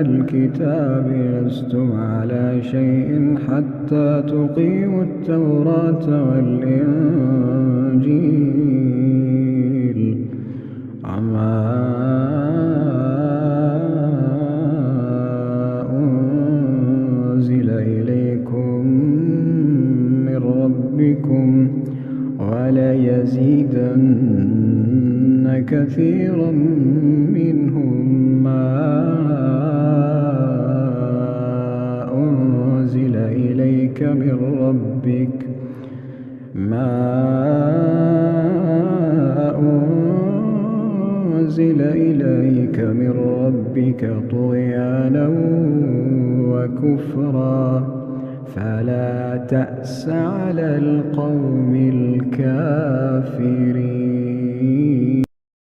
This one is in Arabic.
الكتاب لستم على شيء حتى تقيموا التوراة والإنجيل وما أنزل إليكم من ربكم وليزيدن كثيرا منهم ما أنزل إليك من ربك طغيانا وكفرا فلا تأس على القوم الكافرين.